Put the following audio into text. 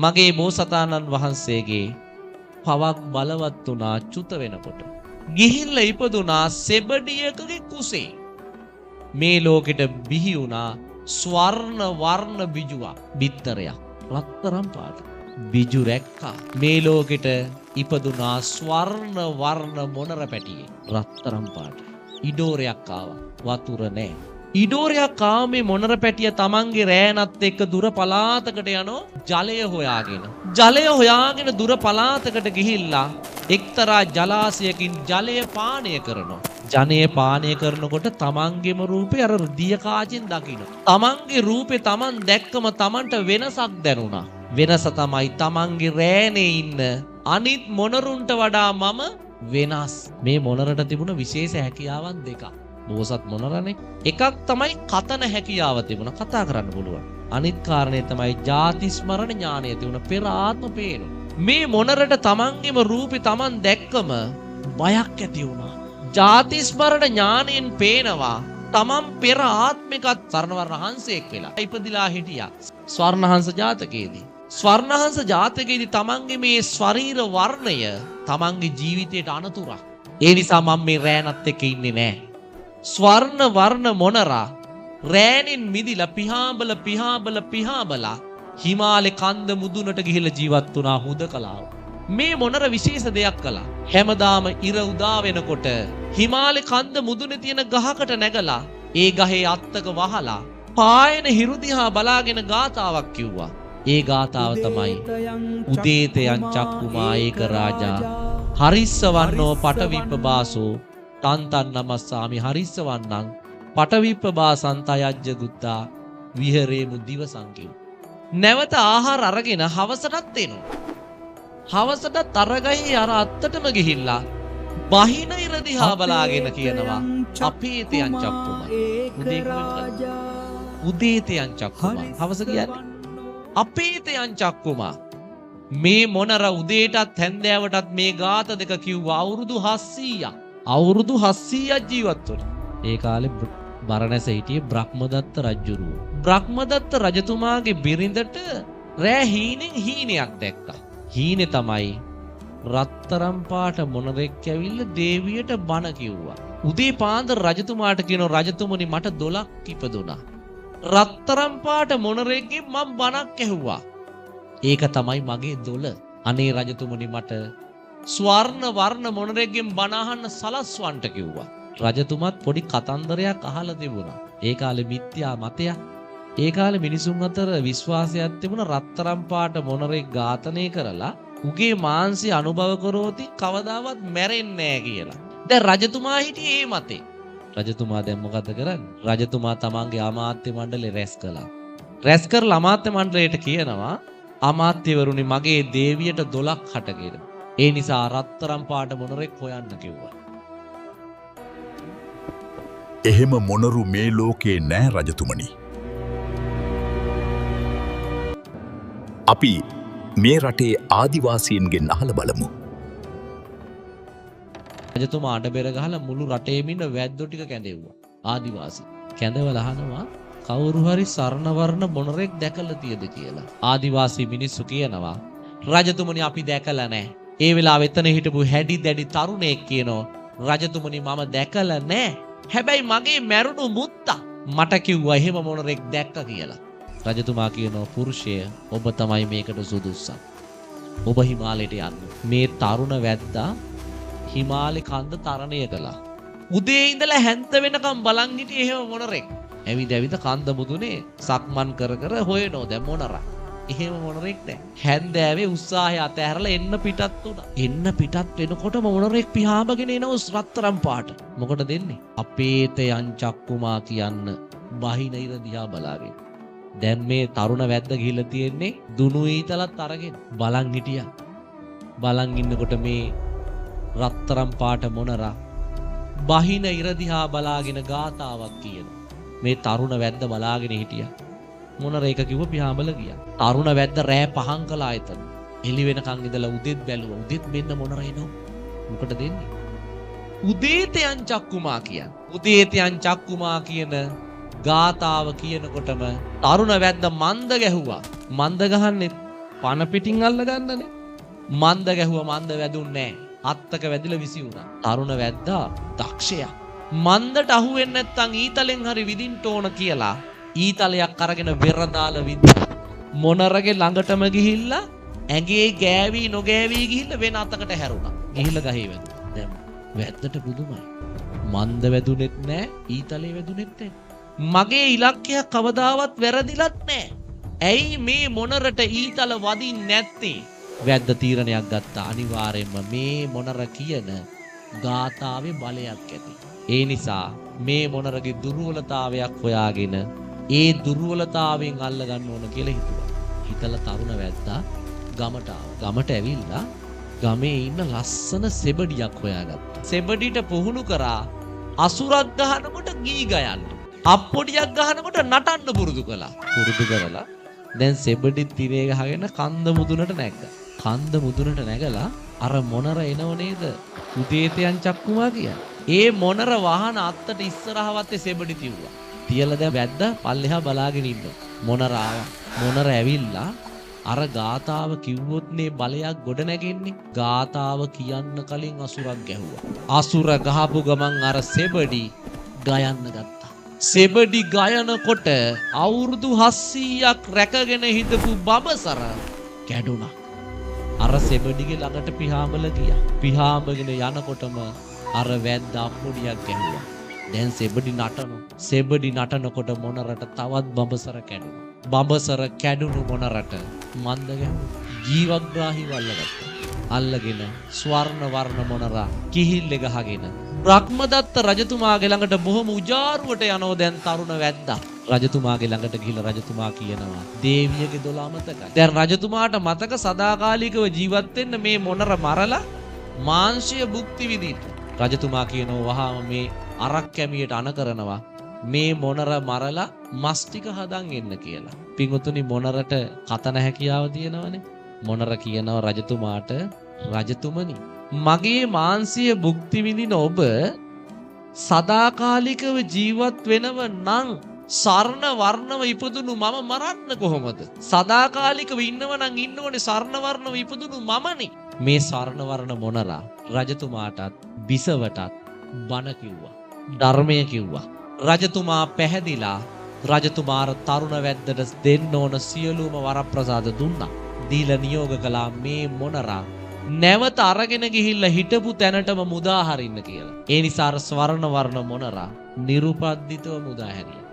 මගේ බෝසතාණන් වහන්සේගේ පවක් බලවත් වුණා චුත වෙනකොට. ගිහිල්ලා ඉපදුනා සෙබඩියකගේ කුසේ. මේ ලෝකෙට බිහි වුණා ස්වර්ණ වර්ණ බිජුවක්, බිත්තරයක්, රත්තරන් පාට. බිජු රැක්කා. මේ ලෝකෙට ඉපදුනා ස්වර්ණ වර්ණ මොනර පැටියේ, රත්තරන් පාට. ඉඩෝරයක් ආවා. වතුර නැහැ. ඉඩෝරයක් ආව මේ මොනර පැටිය තමන්ගේ රෑනත් එක්ක දුර පළාතකට යනවා ජලය හොයාගෙන. ජලය හොයාගෙන දුර පළාතකට ගිහිල්ලා එක්තරා ජලාශයකින් ජලය පානය කරනවා. ජනය පානය කරනකොට තමන්ගේම රූපේ අර දිය කාචෙන් දකින්න. තමන්ගේ රූපේ තමන් දැක්කම තමන්ට වෙනසක් දැනුණා. වෙනස තමයි තමන්ගේ රෑනේ ඉන්න අනිත් මොනරුන්ට වඩා මම වෙනස්. මේ මොනරට තිබුණ විශේෂ හැකියාවන් දෙකක්. බෝසත් මොනරනේ. එකක් තමයි කතන හැකියාව තිබුණා, කතා කරන්න පුළුවන්. අනිත් කාරණේ තමයි ජාති ස්මරණ ඥානය තිබුණ, පෙර ආත්ම පේන. මේ මොනරට තමන්ගේම රූපේ තමන් දැක්කම බයක් ඇති වුණා. ජාති ස්මරණ ඥානයෙන් පේනවා තමන් පෙර ආත්මිකත් සරණවර්ණ හංසයෙක් වෙලා ඉපදිලා හිටියා. ස්වර්ණහංස ජාතකයේදී ස්වර්ණහංස ජාතකයේදී තමන්ගේ මේ ශරීර වර්ණය තමන්ගේ ජීවිතයට අනතුරක්. ඒ නිසා මම මේ රෑනත් එක්ක ඉන්නේ නැහැ. ස්වර්ණ වර්ණ මොනරා රෑනින් මිදිලා පිහාඹලා හිමාලේ කන්ද මුදුනට ගිහිල්ලා ජීවත් වුණා හුදකලාව. මේ මොනර විශේෂ දෙයක් කළා. හැමදාම ඉර උදා වෙනකොට හිමාලේ කන්ද මුදුනේ තියෙන ගහකට නැගලා ඒ ගහේ අත්තක වහලා පායන හිරු දිහා බලාගෙන ගාතාවක් කිව්වා. ඒ ගාතාව තමයි උදේතයන් චක්කුමා ඒක රාජා හරිස්සවන්නෝ පටවිප්පබාසෝ තන්තන් නමස්සාමි හරිස්සවන්නං පටවිප්පබාසන්තයජ්ජ ගුත්තා විහෙරේමු දිවසංකිව. නැවත ආහාර අරගෙන හවසටත් එනවා. හවසටත් අරගයි අර අත්තටම ගිහිල්ලා බහින ඉර දිහා බලාගෙන කියනවා අපේතයන් චක්කුමා. උදේතයන් චක්කුමා. හවස කියන්නේ අපේතයන් චක්කුමා. මේ මොනර උදේටත් හැන්දෑවටත් මේ ගාත දෙක කිව්වා අවුරුදු 700ක්. අවුරුදු 700ක් ජීවත් වුණා. ඒ කාලේ බරණැස හිටියේ බ්‍රහ්මදත්ත රජුරුව. බ්‍රහ්මදත්ත රජතුමාගේ බිරිඳට රෑ හීනෙන් හීනයක් දැක්කා. හීනේ තමයි රත්තරන් පාට මොනරෙක් ඇවිල්ලා දේවියට බණ කිව්වා. උදේ පාන්දර රජතුමාට කියනවා රජතුමනි මට 12ක් ඉපදුනා. රත්තරන් පාට මොනරෙක්ගෙන් මම බණක් ඇහුවා. ඒක තමයි මගේ 12. අනේ රජතුමනි මට ස්වර්ණ වර්ණ මොනරෙක්ගෙන් බණ අහන්න සලස්වන්ට කිව්වා. රජතුමත් පොඩි කතන්දරයක් අහලා තිබුණා. ඒ කාලේ මිත්‍යා මතයක්. ඒ කාලේ මිනිසුන් අතර විශ්වාසයක් තිබුණා රත්තරන් පාට මොනරෙක් ඝාතනය කරලා උගේ මාංශය අනුභව කරෝති කවදාවත් මැරෙන්නේ නැහැ කියලා. දැන් රජතුමා හිටියේ ඒ මතේ. රජතුමා දැන් මොකද කරන්නේ? රජතුමා තමන්ගේ අමාත්‍ය මණ්ඩලය රැස් කළා. රැස් කරලා අමාත්‍ය මණ්ඩලයට කියනවා අමාත්‍යවරුනි මගේ දේවියට 12ක් හටගෙන. ඒ නිසා රත්තරන් පාට මොනරෙක් හොයන්න කිව්වා. එහෙම මොනරු මේ ලෝකේ නෑ රජතුමනි. අපි මේ රටේ ආදිවාසීන්ගෙන් අහලා බලමු. රජතුමා අඬබෙර ගහලා මුළු රටේම ඉන්න වැද්දෝ ටික කැඳෙව්වා. ආදිවාසී. කැඳවලා අහනවා කවුරු හරි සරණ වර්ණ මොනරෙක් දැකලා තියද කියලා. ආදිවාසී මිනිස්සු කියනවා රජතුමනි අපි දැකලා නැහැ. ඒ වෙලාවෙ එතන හිටපු හැඩි දැඩි තරුණයෙක් කියනවා රජතුමනි මම දැකලා නැහැ. හැබැයි මගේ මැරුණු මුත්තා මට කිව්වා එහෙම මොනරෙක් දැක්ක කියලා. රජතුමා කියනවා පුරුෂය ඔබ තමයි මේකට සුදුස්සක්. ඔබ හිමාලයට යන්න. මේ තරුණ වැද්දා හිමාලේ කන්ද තරණය කළා. උදේ ඉඳලා හැන්ත වෙනකම් බලන් හිටියේ එහෙම මොනරෙක්. ඇවිද කන්ද මුදුනේ සක්මන් කර කර හොයනෝ දැන් මොනරා. එහෙම මොනරෙක් නැහැ. හැන්දෑවේ උත්සාහය අතහැරලා එන්න පිටත් වුණා. එන්න පිටත් වෙනකොටම මොනරෙක් පියාඹගෙන එනවා රත්තරන් පාට. මොකටද දෙන්නේ? අපේතයන් චක්කුමා කියන්න බහින ඉර දිහා බලාගෙන. දැන් මේ තරුණ වැද්ද ගිහිල්ලා තියෙන්නේ දුනු ඊතලත් අරගෙන බලන් හිටියා. බලන් ඉන්නකොට මේ රත්තරන් පාට මොනරා බහින ඉර දිහා බලාගෙන ගාතාවක් කියනවා. මේ තරුණ වැද්ද බලාගෙන හිටියා. මොනර ඒක කිව්ව පියාඹල ගියා. තරුණ වැද්ද රෑ පහන් කළා එතන. එළි වෙනකන් ඉඳලා උදෙත් බැලුවා. උදෙත් මෙන්න මොනර එනවා. මොකට දෙන්නේ? උදේතයන් චක්කුමා කියන්නේ. උදේතයන් චක්කුමා කියන ගාතාව කියනකොටම තරුණ වැද්ද මන්ද ගැහුවා. මන්ද ගහන්නේ පන පිටින් අල්ල ගන්නනේ. මන්ද ගැහුවා මන්ද වැදුන්නේ නැහැ. අත්තක වැදිලා විසි වුණා. තරුණ වැද්දා දක්ෂයා. මන්දට අහු වෙන්නේ නැත්තම් ඊතලෙන් හරි විදින්න ඕන කියලා ඊතලයක් අරගෙන වෙර දාලා විද්දා. මොනරගේ ළඟටම ගිහිල්ලා ඇඟේ ගෑවි නොගෑවි ගිහිල්ලා වෙන අතකට හැරුණා. ගිහිල්ලා ගහේ වැදුනා. දැන් වැද්දට පුදුමයි. මන්ද වැදුනෙත් නැහැ ඊතලේ වැදුනෙත් නැහැ. මගේ ඉලක්කය කවදාවත් වැරදිලත් නැහැ. ඇයි මේ මොනරට ඊතල වදින්නේ නැත්තේ? වැද්ද තීරණයක් ගත්තා. අනිවාර්යයෙන්ම මේ මොනර කියන ගාථාවේ බලයක් ඇති. ඒ නිසා මේ මොනරගේ දුර්වලතාවයක් හොයාගෙන ඒ දුර්වලතාවයෙන් අල්ල ගන්න ඕන කියලා හිතුවා. හිතලා තරුණ වැද්දා ගමට ආවා. ගමට ඇවිල්ලා ගමේ ඉන්න ලස්සන සෙබඩියක් හොයාගත්තා. සෙබඩිට පුහුණු කරා අසුරක් ගහනකොට ගී ගයන්න. අප්පොඩියක් ගහනකොට නටන්න පුරුදු කළා. පුරුදු කරලා දැන් සෙබඩි තිරේ ගහගෙන කන්ද මුදුනට නැග්ගා. කන්ද මුදුනට නැගලා අර මොනර එනව නේද? උදේතයන් චක්කුමා කියන්නේ. ඒ මොනර වාහන අත්තට ඉස්සරහවත් සෙබඩි තියුවා. තියලා දැන් වැද්දා පල්ලෙහා බලාගෙන ඉන්නවා. මොනර ආවා. මොනර ඇවිල්ලා අර ගාතාව කිව්වොත් නේ බලයක් ගොඩ නැගෙන්නේ. ගාතාව කියන්න කලින් අසුරක් ගැහුවා. අසුර ගහපු ගමන් අර සෙබඩි ගයන්න ගත්තා. සෙබඩි ගයනකොට අවුරුදු 700ක් රැකගෙන හිටපු බබසර කැඩුනා. අර සෙබඩිගේ ළඟට පිහාඹල ගියා. පිහාඹගෙන යනකොටම අර වැද්ද අප්පොඩියක් ගැහුවා. දැන් සෙබඩි නටනවා. සෙබඩි නටනකොට මොනරට තවත් බබසර කැඩුනා. බබසර කැඩුණු මොනරට මන්ද ගැහුවා. ජීවග්‍රාහීව අල්ලගත්තා. අල්ලගෙන ස්වර්ණ වර්ණ මොනරා කිහිල්ල ගහගෙන බ්‍රහ්මදත්ත රජතුමාගේ ළඟට බොහොම උජාරුවට යනවා දැන් තරුණ වැද්දා. රජතුමාගේ ළඟට ගිහිල්ලා රජතුමා කියනවා දේවියගේ 12 මතකයි. දැන් රජතුමාට මතක සදාකාලිකව ජීවත් වෙන්න මේ මොනර මරලා මාංශය භුක්ති විඳින්න. රජතුමා කියනවා වහාම මේ අරක් කැමියට අණ කරනවා මේ මොනර මරලා මස් ටික හදන් එන්න කියලා. පින්වතුනි මොනරට කතන හැකියාව තියෙනවනේ. මොනර කියනවා රජතුමාට රජතුමනි මගේ මාංශය භුක්ති විඳින ඔබ සදාකාලිකව ජීවත් වෙනව නම් සර්ණ වර්ණව ඉපදුණු මම මරන්න කොහොමද? සදාකාලිකව ඉන්නව නම් ඉන්න ඕනේ සර්ණ වර්ණව ඉපදුණු මමනේ. මේ සර්ණ වර්ණ මොනරා රජතුමාටත් බිසවටත් බණ කිව්වා. ධර්මය කිව්වා. රජතුමා පැහැදිලා රජතුමාර තරුණ වැද්දට දෙන්න ඕන සියලුම වරප්‍රසාද දුන්නා. දීලා නියෝග කළා මේ මොනරා නැවත අරගෙන ගිහිල්ලා හිටපු තැනටම මුදා හරින්න කියලා. ඒ නිසා ස්වර්ණ වර්ණ මොනරා නිරුපද්දිතව මුදා හැරියා.